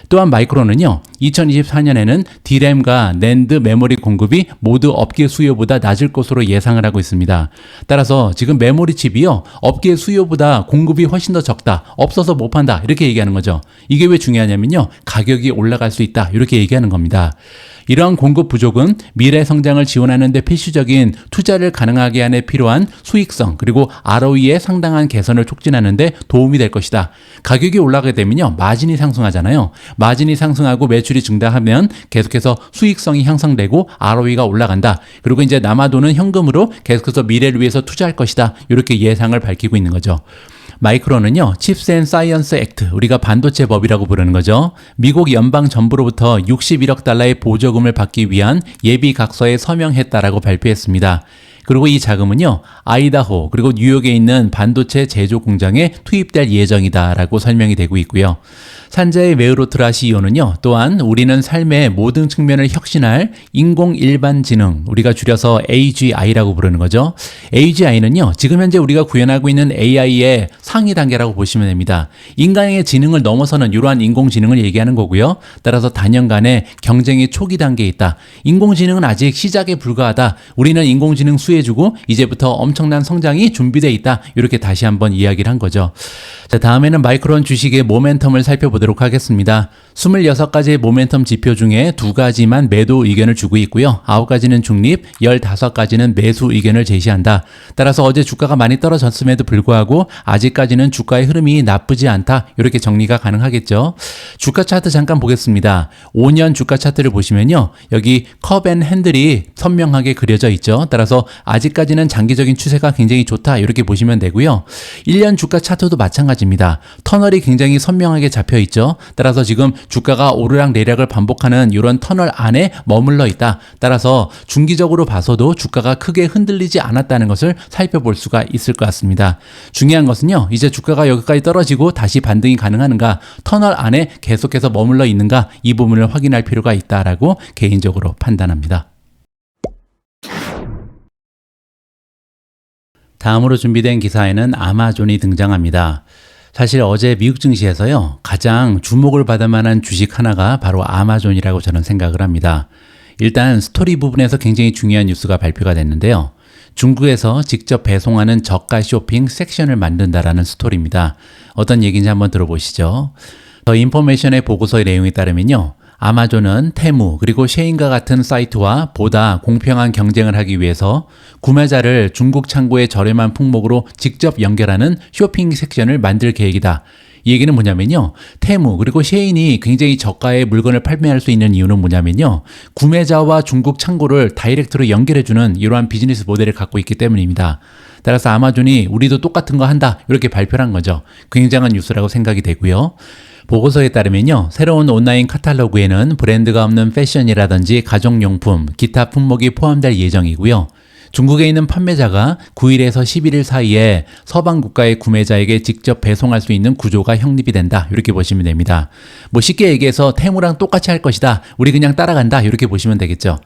또한 마이크론은요, 2024년에는 D램과 낸드 메모리 공급이 모두 업계 수요보다 낮을 것으로 예상을 하고 있습니다. 따라서 지금 메모리 칩이요, 업계 수요보다 공급이 훨씬 더 적다. 없어서 못 판다. 이렇게 얘기하는 거죠. 이게 왜 중요하냐면요, 가격이 올라갈 수 있다. 이렇게 얘기하는 겁니다. 이러한 공급 부족은 미래 성장을 지원하는 데 필수적인 투자를 가능하게 하는 필요한 수익성 그리고 ROE의 상당한 개선을 촉진하는 데 도움이 될 것이다. 가격이 올라가게 되면요, 마진이 상승하잖아요. 마진이 상승하고 매출이 증가하면 계속해서 수익성이 향상되고 ROE가 올라간다. 그리고 이제 남아도는 현금으로 계속해서 미래를 위해서 투자할 것이다. 이렇게 예상을 밝히고 있는 거죠. 마이크론은요, 칩스 앤 사이언스 액트, 우리가 반도체 법이라고 부르는 거죠. 미국 연방 정부로부터 61억 달러의 보조금을 받기 위한 예비 각서에 서명했다라고 발표했습니다. 그리고 이 자금은요, 아이다호 그리고 뉴욕에 있는 반도체 제조 공장에 투입될 예정이다라고 설명이 되고 있고요. 산자의 메우로트라 CEO는요, 또한 우리는 삶의 모든 측면을 혁신할 인공 일반지능, 우리가 줄여서 AGI라고 부르는 거죠. AGI는요, 지금 현재 우리가 구현하고 있는 AI의 상위 단계라고 보시면 됩니다. 인간의 지능을 넘어서는 이러한 인공지능을 얘기하는 거고요. 따라서 단연간의 경쟁의 초기 단계에 있다. 인공지능은 아직 시작에 불과하다. 우리는 인공지능 수혜주고 이제부터 엄청난 성장이 준비되어 있다. 이렇게 다시 한번 이야기를 한 거죠. 자, 다음에는 마이크론 주식의 모멘텀을 살펴보도록 하겠습니다. 26가지의 모멘텀 지표 중에 2가지만 매도 의견을 주고 있고요. 9가지는 중립, 15가지는 매수 의견을 제시한다. 따라서 어제 주가가 많이 떨어졌음에도 불구하고 아직까지는 주가의 흐름이 나쁘지 않다. 이렇게 정리가 가능하겠죠. 주가 차트 잠깐 보겠습니다. 5년 주가 차트를 보시면요, 여기 컵 앤 핸들이 선명하게 그려져 있죠. 따라서 아직까지는 장기적인 추세가 굉장히 좋다. 이렇게 보시면 되고요. 1년 주가 차트도 마찬가지입니다. 터널이 굉장히 선명하게 잡혀 있죠. 따라서 지금 주가가 오르락 내리락을 반복하는 이런 터널 안에 머물러 있다. 따라서 중기적으로 봐서도 주가가 크게 흔들리지 않았다는 것을 살펴볼 수가 있을 것 같습니다. 중요한 것은요, 이제 주가가 여기까지 떨어지고 다시 반등이 가능한가, 터널 안에 계속해서 머물러 있는가, 이 부분을 확인할 필요가 있다라고 개인적으로 판단합니다. 다음으로 준비된 기사에는 아마존이 등장합니다. 사실 어제 미국 증시에서요, 가장 주목을 받을 만한 주식 하나가 바로 아마존이라고 저는 생각을 합니다. 일단 스토리 부분에서 굉장히 중요한 뉴스가 발표가 됐는데요. 중국에서 직접 배송하는 저가 쇼핑 섹션을 만든다라는 스토리입니다. 어떤 얘기인지 한번 들어보시죠. 더 인포메이션의 보고서의 내용에 따르면요, 아마존은 테무 그리고 셰인과 같은 사이트와 보다 공평한 경쟁을 하기 위해서 구매자를 중국 창고의 저렴한 품목으로 직접 연결하는 쇼핑 섹션을 만들 계획이다. 이 얘기는 뭐냐면요, 테무 그리고 셰인이 굉장히 저가의 물건을 판매할 수 있는 이유는 뭐냐면요, 구매자와 중국 창고를 다이렉트로 연결해주는 이러한 비즈니스 모델을 갖고 있기 때문입니다. 따라서 아마존이 우리도 똑같은 거 한다, 이렇게 발표를 한 거죠. 굉장한 뉴스라고 생각이 되고요. 보고서에 따르면요, 새로운 온라인 카탈로그에는 브랜드가 없는 패션이라든지 가정용품, 기타 품목이 포함될 예정이고요. 중국에 있는 판매자가 9일에서 11일 사이에 서방 국가의 구매자에게 직접 배송할 수 있는 구조가 형립이 된다. 이렇게 보시면 됩니다. 뭐 쉽게 얘기해서 테무랑 똑같이 할 것이다. 우리 그냥 따라간다. 이렇게 보시면 되겠죠.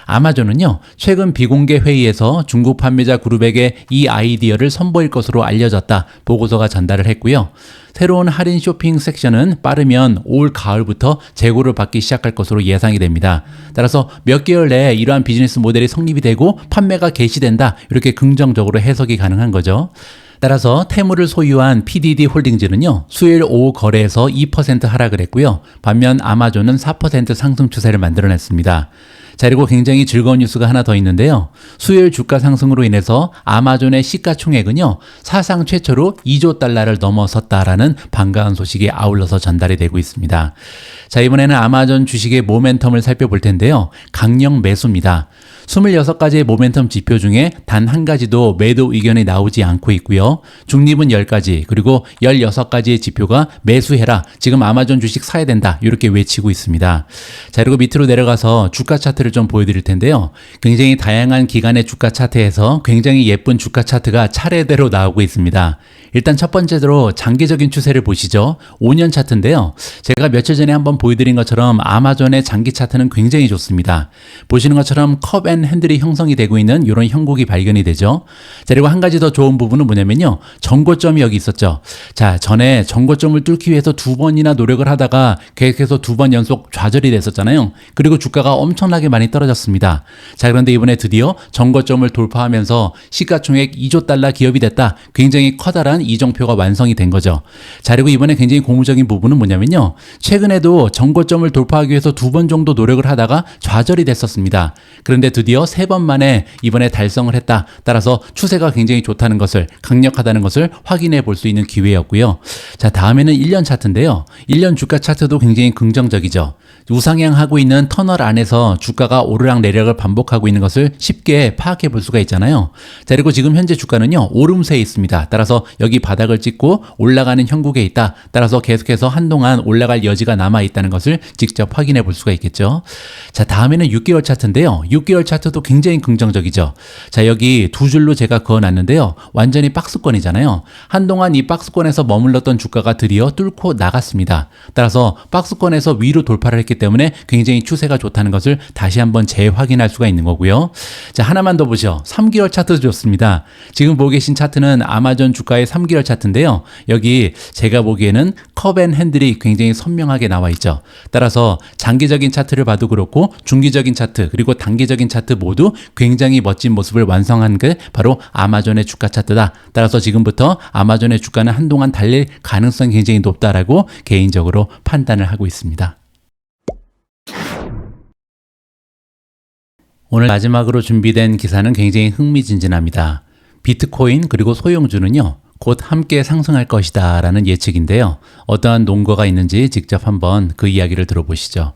아마존은요, 최근 비공개 회의에서 중국 판매자 그룹에게 이 아이디어를 선보일 것으로 알려졌다. 보고서가 전달을 했고요. 새로운 할인 쇼핑 섹션은 빠르면 올 가을부터 재고를 받기 시작할 것으로 예상이 됩니다. 따라서 몇 개월 내에 이러한 비즈니스 모델이 성립이 되고 판매가 개시된다. 이렇게 긍정적으로 해석이 가능한 거죠. 따라서 테무를 소유한 PDD 홀딩즈는요, 수요일 오후 거래에서 2% 하락을 했고요. 반면 아마존은 4% 상승 추세를 만들어냈습니다. 자, 그리고 굉장히 즐거운 뉴스가 하나 더 있는데요. 수요일 주가 상승으로 인해서 아마존의 시가총액은요, 사상 최초로 2조 달러를 넘어섰다라는 반가운 소식이 아울러서 전달이 되고 있습니다. 자, 이번에는 아마존 주식의 모멘텀을 살펴볼 텐데요. 강력 매수입니다. 26가지의 모멘텀 지표 중에 단 한 가지도 매도 의견이 나오지 않고 있고요. 중립은 10가지, 그리고 16가지의 지표가 매수해라, 지금 아마존 주식 사야 된다, 이렇게 외치고 있습니다. 자, 그리고 밑으로 내려가서 주가 차트를 좀 보여드릴 텐데요. 굉장히 다양한 기간의 주가 차트에서 굉장히 예쁜 주가 차트가 차례대로 나오고 있습니다. 일단 첫 번째로 장기적인 추세를 보시죠. 5년 차트인데요. 제가 며칠 전에 한번 보여드린 것처럼 아마존의 장기 차트는 굉장히 좋습니다. 보시는 것처럼 컵 앤 핸들이 형성이 되고 있는 이런 형국이 발견이 되죠. 자, 그리고 한 가지 더 좋은 부분은 뭐냐면요, 전고점이 여기 있었죠. 자, 전에 전고점을 뚫기 위해서 2번이나 노력을 하다가 계속해서 2번 연속 좌절이 됐었잖아요. 그리고 주가가 엄청나게 많이 떨어졌습니다. 자, 그런데 이번에 드디어 전고점을 돌파하면서 시가총액 2조 달러 기업이 됐다. 굉장히 커다란 이정표가 완성이 된 거죠. 자, 그리고 이번에 굉장히 고무적인 부분은 뭐냐면요, 최근에도 전고점을 돌파하기 위해서 2번 정도 노력을 하다가 좌절이 됐었습니다. 그런데 드디어 3번 만에 이번에 달성을 했다. 따라서 추세가 굉장히 좋다는 것을, 강력하다는 것을 확인해 볼 수 있는 기회였고요. 자, 다음에는 1년 차트인데요. 1년 주가 차트도 굉장히 긍정적이죠. 우상향하고 있는 터널 안에서 주가가 오르락내리락을 반복하고 있는 것을 쉽게 파악해 볼 수가 있잖아요. 자, 그리고 지금 현재 주가는요, 오름세에 있습니다. 따라서 여기 바닥을 찍고 올라가는 형국에 있다. 따라서 계속해서 한동안 올라갈 여지가 남아 있다는 것을 직접 확인해 볼 수가 있겠죠. 자, 다음에는 6개월 차트인데요. 6개월 차트도 굉장히 긍정적이죠. 자, 여기 두 줄로 제가 그어놨는데요. 완전히 박스권이잖아요. 한동안 이 박스권에서 머물렀던 주가가 드디어 뚫고 나갔습니다. 따라서 박스권에서 위로 돌파를 했기 때문에 굉장히 추세가 좋다는 것을 다시 한번 재확인할 수가 있는 거고요. 자, 하나만 더 보죠. 3개월 차트도 좋습니다. 지금 보고 계신 차트는 아마존 주가의 3개월 차트인데요. 여기 제가 보기에는 컵 앤 핸들이 굉장히 선명하게 나와 있죠. 따라서 장기적인 차트를 봐도 그렇고 중기적인 차트, 그리고 단기적인 차트 모두 굉장히 멋진 모습을 완성한 게 바로 아마존의 주가 차트다. 따라서 지금부터 아마존의 주가는 한동안 달릴 가능성이 굉장히 높다라고 개인적으로 판단을 하고 있습니다. 오늘 마지막으로 준비된 기사는 굉장히 흥미진진합니다. 비트코인 그리고 소형주는요, 곧 함께 상승할 것이다 라는 예측인데요. 어떠한 논거가 있는지 직접 한번 그 이야기를 들어보시죠.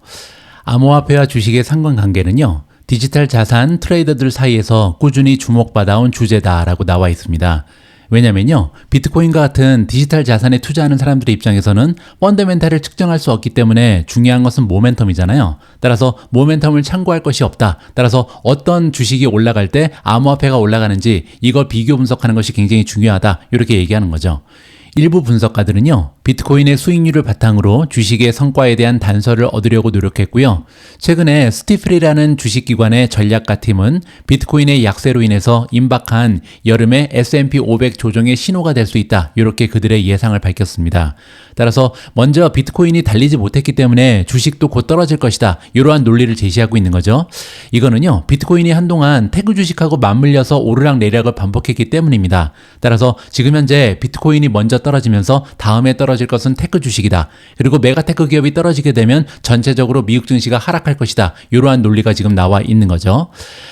암호화폐와 주식의 상관관계는요, 디지털 자산 트레이더들 사이에서 꾸준히 주목받아온 주제다라고 나와 있습니다. 왜냐면요, 비트코인과 같은 디지털 자산에 투자하는 사람들의 입장에서는 펀더멘탈을 측정할 수 없기 때문에 중요한 것은 모멘텀이잖아요. 따라서 모멘텀을 참고할 것이 없다. 따라서 어떤 주식이 올라갈 때 암호화폐가 올라가는지 이걸 비교 분석하는 것이 굉장히 중요하다. 이렇게 얘기하는 거죠. 일부 분석가들은요, 비트코인의 수익률을 바탕으로 주식의 성과에 대한 단서를 얻으려고 노력했고요. 최근에 스티플이라는 주식기관의 전략가 팀은 비트코인의 약세로 인해서 임박한 여름의 S&P 500 조정의 신호가 될 수 있다. 이렇게 그들의 예상을 밝혔습니다. 따라서 먼저 비트코인이 달리지 못했기 때문에 주식도 곧 떨어질 것이다. 이러한 논리를 제시하고 있는 거죠. 이거는요, 비트코인이 한동안 태그 주식하고 맞물려서 오르락내리락을 반복했기 때문입니다. 따라서 지금 현재 비트코인이 먼저 떨어지면서 다음에 떨어질 것은 테크 주식이다. 그리고 메가테크 기업이 떨어지게 되면 전체적으로 미국 증시가 하락할 것이다. 이러한 논리가 지금 나와 있는 거죠.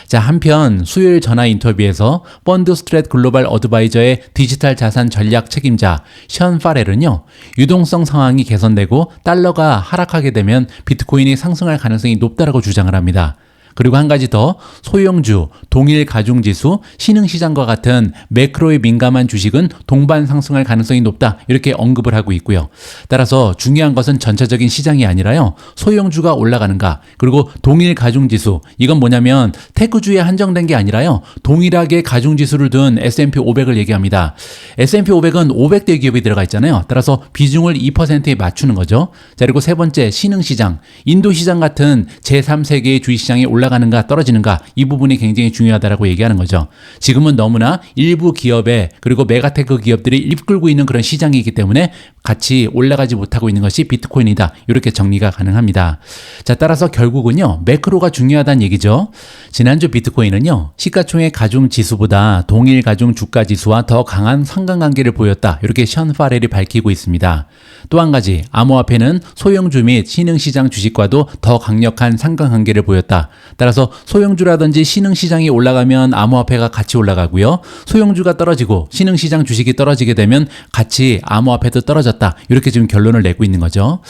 자, 한편 수요일 전화 인터뷰에서 펀드 스트랫 글로벌 어드바이저의 디지털 자산 전략 책임자 션 파렐은요, 유동성 상황이 개선되고 달러가 하락하게 되면 비트코인이 상승할 가능성이 높다라고 주장을 합니다. 그리고 한 가지 더 소형주, 동일 가중지수, 신흥시장과 같은 매크로에 민감한 주식은 동반 상승할 가능성이 높다. 이렇게 언급을 하고 있고요. 따라서 중요한 것은 전체적인 시장이 아니라요. 소형주가 올라가는가, 그리고 동일 가중지수, 이건 뭐냐면 테크주에 한정된 게 아니라요. 동일하게 가중지수를 둔 S&P 500을 얘기합니다. S&P 500은 500대 기업이 들어가 있잖아요. 따라서 비중을 2%에 맞추는 거죠. 자, 그리고 세 번째, 신흥시장, 인도시장 같은 제3세계의 주식시장이 올라가는가 떨어지는가, 이 부분이 굉장히 중요하다라고 얘기하는 거죠. 지금은 너무나 일부 기업에, 그리고 메가테크 기업들이 이끌고 있는 그런 시장이기 때문에 같이 올라가지 못하고 있는 것이 비트코인이다. 이렇게 정리가 가능합니다. 자, 따라서 결국은요, 매크로가 중요하다는 얘기죠. 지난주 비트코인은요, 시가총액 가중 지수보다 동일 가중 주가 지수와 더 강한 상관관계를 보였다. 이렇게 션 파렐이 밝히고 있습니다. 또 한 가지, 암호화폐는 소형주 및 신흥시장 주식과도 더 강력한 상관관계를 보였다. 따라서 소형주라든지 신흥시장이 올라가면 암호화폐가 같이 올라가고요. 소형주가 떨어지고 신흥시장 주식이 떨어지게 되면 같이 암호화폐도 떨어졌다. 이렇게 지금 결론을 내고 있는 거죠.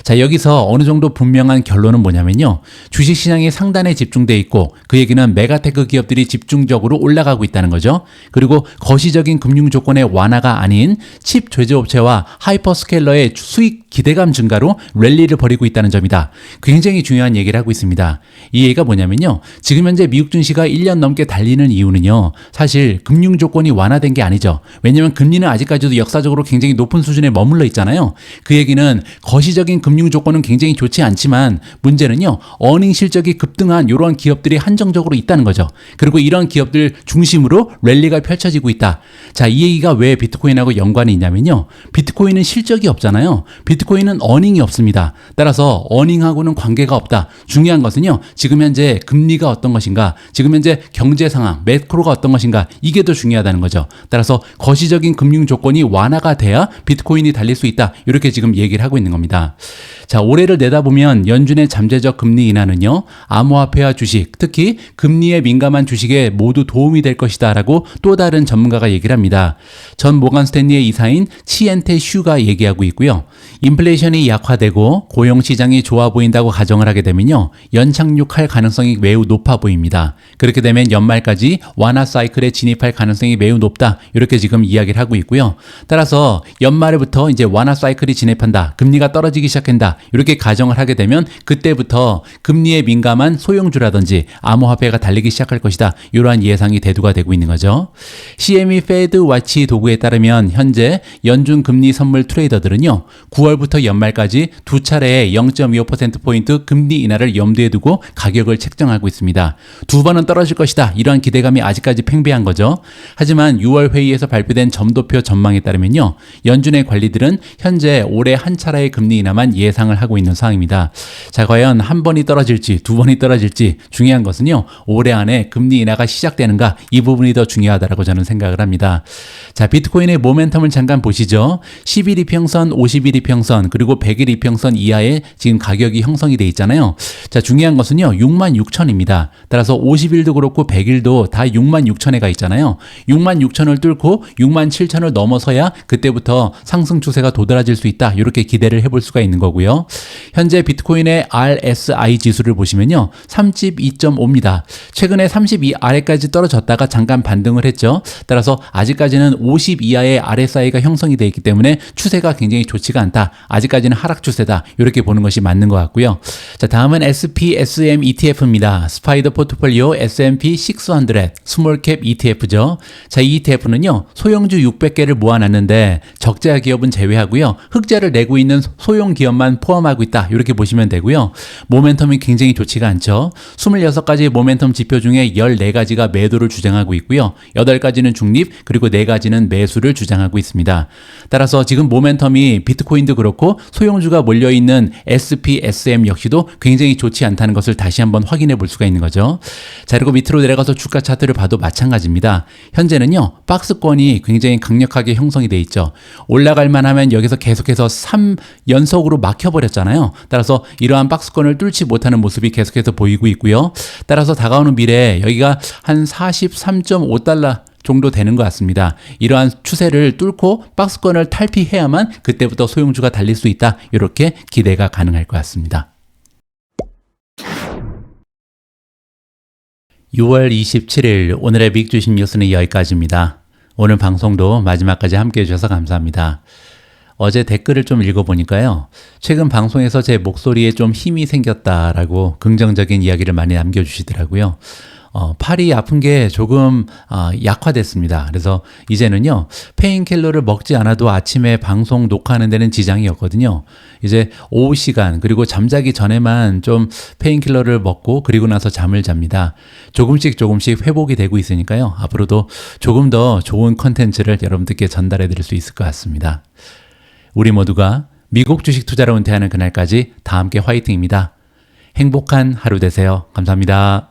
자, 여기서 어느 정도 분명한 결론은 뭐냐면요. 주식시장이 상단에 집중돼 있고 그 얘기는 메가테크 기업들이 집중적으로 올라가고 있다는 거죠. 그리고 거시적인 금융 조건의 완화가 아닌 칩 제조업체와 하이퍼스케일러의 수익 기대감 증가로 랠리를 벌이고 있다는 점이다. 굉장히 중요한 얘기를 하고 있습니다. 이 얘기가 뭐냐면요. 지금 현재 미국 증시가 1년 넘게 달리는 이유는요. 사실 금융 조건이 완화된 게 아니죠. 왜냐하면 금리는 아직까지도 역사적으로 굉장히 높은 수준에 머물러 있잖아요. 그 얘기는 거시적인 금융 조건은 굉장히 좋지 않지만 문제는요. 어닝 실적이 급등한 이러한 기업들이 한정적으로 있다는 거죠. 그리고 이런 기업들 중심으로 랠리가 펼쳐지고 있다. 자, 이 얘기가 왜 비트코인하고 연관이 있냐면요. 비트코인은 실적이 없잖아요. 비트코인은 어닝이 없습니다. 따라서 어닝하고는 관계가 없다. 중요한 것은요. 지금 현재 금리가 어떤 것인가, 지금 현재 경제 상황, 매크로가 어떤 것인가, 이게 더 중요하다는 거죠. 따라서 거시적인 금융 조건이 완화가 돼야 비트코인이 달릴 수 있다. 이렇게 지금 얘기를 하고 있는 겁니다. 자, 올해를 내다보면 연준의 잠재적 금리 인하는요. 암호화폐와 주식, 특히 금리에 민감한 주식에 모두 도움이 될 것이다 라고 또 다른 전문가가 얘기를 합니다. 전 모건 스탠리의 이사인 치엔테 슈가 얘기하고 있고요. 인플레이션이 약화되고 고용시장이 좋아 보인다고 가정을 하게 되면요. 연착륙할 가능성이 매우 높아 보입니다. 그렇게 되면 연말까지 완화 사이클에 진입할 가능성이 매우 높다. 이렇게 지금 이야기를 하고 있고요. 따라서 연말부터 이제 완화 사이클이 진입한다. 금리가 떨어지기 시작한다. 이렇게 가정을 하게 되면 그때부터 금리에 민감한 소형주라든지 암호화폐가 달리기 시작할 것이다. 이러한 예상이 대두가 되고 있는 거죠. CME 페드 와치 도구에 따르면 현재 연준 금리 선물 트레이더들은요. 9월부터 연말까지 두 차례의 0.25%포인트 금리 인하를 염두에 두고 가격을 책정하고 있습니다. 두 번은 떨어질 것이다. 이러한 기대감이 아직까지 팽배한 거죠. 하지만 6월 회의에서 발표된 점도표 전망에 따르면요. 연준의 관리들은 현재 올해 한 차례의 금리 인하만 예상을 하고 있는 상황입니다. 자, 과연 한 번이 떨어질지 두 번이 떨어질지 중요한 것은요. 올해 안에 금리 인하가 시작되는가, 이 부분이 더 중요하다고 저는 생각을 합니다. 자, 비트코인의 모멘텀을 잠깐 보시죠. 10일 이평선, 50일 이평선, 그리고 100일 이평선 이하에 지금 가격이 형성이 돼 있잖아요. 자, 중요한 것은요. 66,000입니다. 따라서 50일도 그렇고 100일도 다 66,000에 가 있잖아요. 66,000을 뚫고 67,000을 넘어서야 그때부터 상승 추세가 도드라질 수 있다. 이렇게 기대를 해볼 수가 있는 거고요. 현재 비트코인의 RSI 지수를 보시면요. 32.5입니다. 최근에 32 아래까지 떨어졌다가 잠깐 반등을 했죠. 따라서 아직까지는 50 이하의 RSI가 형성이 되어 있기 때문에 추세가 굉장히 좋지가 않다. 아직까지는 하락 추세다. 이렇게 보는 것이 맞는 것 같고요. 자, 다음은 SPSM ETF입니다. 스파이더 포트폴리오 S&P 600 스몰캡 ETF죠. 자, 이 ETF는요. 소형주 600개를 모아놨는데 적자 기업은 제외하고요. 흑자를 내고 있는 소형 기업만 포함하고 있다. 이렇게 보시면 되고요. 모멘텀이 굉장히 좋지가 않죠. 26가지의 모멘텀 지표 중에 14가지가 매도를 주장하고 있고요. 8가지는 중립, 그리고 4가지는 매수를 주장하고 있습니다. 따라서 지금 모멘텀이 비트코인도 그렇고 소형주가 몰려있는 SPSM 역시도 굉장히 좋지 않다는 것을 다시 한번 확인해 볼 수가 있는 거죠. 자, 그리고 밑으로 내려가서 주가 차트를 봐도 마찬가지입니다. 현재는요. 박스권이 굉장히 강력하게 형성이 돼 있죠. 올라갈 만하면 여기서 계속해서 3연속으로 막혀버렸잖아요. 따라서 이러한 박스권을 뚫지 못하는 모습이 계속해서 보이고 있고요. 따라서 다가오는 미래에 여기가 한 43.5달러 정도 되는 것 같습니다. 이러한 추세를 뚫고 박스권을 탈피해야만 그때부터 소형주가 달릴 수 있다. 이렇게 기대가 가능할 것 같습니다. 6월 27일 오늘의 빅 주식 뉴스는 여기까지입니다. 오늘 방송도 마지막까지 함께해 주셔서 감사합니다. 어제 댓글을 좀 읽어보니까요. 최근 방송에서 제 목소리에 좀 힘이 생겼다라고 긍정적인 이야기를 많이 남겨주시더라고요. 팔이 아픈 게 조금 약화됐습니다. 그래서 이제는요, 페인킬러를 먹지 않아도 아침에 방송 녹화하는 데는 지장이 없거든요. 이제 오후 시간 그리고 잠자기 전에만 좀 페인킬러를 먹고 그리고 나서 잠을 잡니다. 조금씩 회복이 되고 있으니까요. 앞으로도 조금 더 좋은 컨텐츠를 여러분들께 전달해 드릴 수 있을 것 같습니다. 우리 모두가 미국 주식 투자로 은퇴하는 그날까지 다 함께 화이팅입니다. 행복한 하루 되세요. 감사합니다.